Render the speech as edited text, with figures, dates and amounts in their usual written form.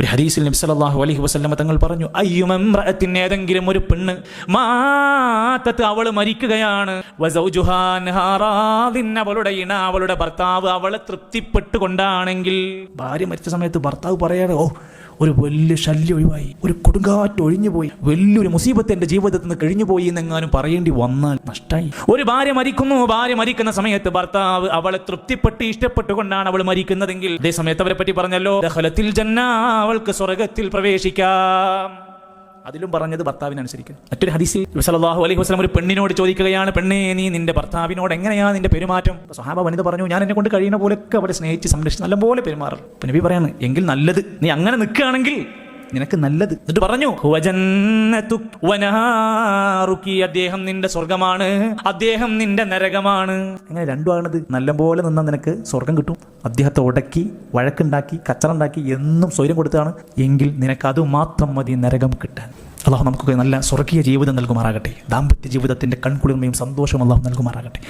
ഒരു ഹദീസിൽ നബി സല്ലല്ലാഹു അലൈഹി വസല്ലം തങ്ങൾ പറഞ്ഞു, അയ്യുമംറഅത്തിൻ, ഏതെങ്കിലും ഒരു പെണ്ണ്, മാതത്ത്, അവൾ മരിക്കുകയാണ്, വസൗജുഹാ റാദിൻ, അവളുടെ ഇണ, അവളുടെ ഭർത്താവ് അവളെ തൃപ്തിപ്പെട്ടുകൊണ്ടാണെങ്കിൽ. ഭാര്യ മരിച്ച സമയത്ത് ഭർത്താവ് പറയാതെ, ഓ ഒരു വലിയ ശല്യം ഒഴിവായി, ഒരു കൊടുങ്കാറ്റ് ഒഴിഞ്ഞുപോയി, വലിയൊരു മുസീബത്ത് എൻ്റെ ജീവിതത്തിൽ നിന്ന് കഴിഞ്ഞുപോയി എന്നെങ്ങാനും പറയേണ്ടി വന്നാൽ നഷ്ടമായി. ഒരു ഭാര്യ മരിക്കുന്നു, ഭാര്യ മരിക്കുന്ന സമയത്ത് ഭർത്താവ് അവളെ തൃപ്തിപ്പെട്ട് ഇഷ്ടപ്പെട്ടുകൊണ്ടാണ് അവൾ മരിക്കുന്നതെങ്കിൽ, അതേ സമയത്ത് അവരെ പറ്റി പറഞ്ഞല്ലോ, ദഖലത്തിൽ ജന്ന, അവൾക്ക് സ്വർഗ്ഗത്തിൽ പ്രവേശിക്കാം. അതിലും പറഞ്ഞത് ഭർത്താവിനനുസരിക്കും. മറ്റൊരു ഹദീസിൽ നബി സല്ലല്ലാഹു അലൈഹി വസല്ലം ഒരു പെണ്ണിനോട് ചോദിക്കുകയാണ്, പെണ്ണേ, നീ നിന്റെ ഭർത്താവിനോട് എങ്ങനെയാണ് നിന്റെ പെരുമാറ്റം? സ്വഹാബ വനിത പറഞ്ഞു, ഞാൻ എന്നെ കൊണ്ട് കഴിയുന്ന പോലെയൊക്കെ അവരെ സ്നേഹിച്ച് സംരക്ഷിച്ച് നല്ലപോലെ പെരുമാറും. നബി പറയാണ്, എങ്കിൽ നല്ലത്, നീ അങ്ങനെ നിൽക്കുകയാണെങ്കിൽ നിനക്ക് നല്ലത്. എന്നിട്ട് പറഞ്ഞു, അദ്ദേഹം നിന്റെ സ്വർഗമാണ്, അദ്ദേഹം നിന്റെ നരകമാണ്. അങ്ങനെ രണ്ടുമാണത്. നല്ലപോലെ നിന്നാൽ നിനക്ക് സ്വർഗം കിട്ടും. അദ്ദേഹത്തെ ഉടക്കി വഴക്കുണ്ടാക്കി കച്ചറുണ്ടാക്കി എന്നും സ്വൈര്യം കൊടുത്താണ് എങ്കിൽ നിനക്ക് അത് മാത്രം മതി നരകം കിട്ടാൻ. അല്ലാഹു നമുക്കൊക്കെ നല്ല സ്വർഗീയ ജീവിതം നൽകുമാറാകട്ടെ. ദാമ്പത്യ ജീവിതത്തിന്റെ കൺകുളിർമയും സന്തോഷവും അല്ലാഹു നൽകുമാറാകട്ടെ.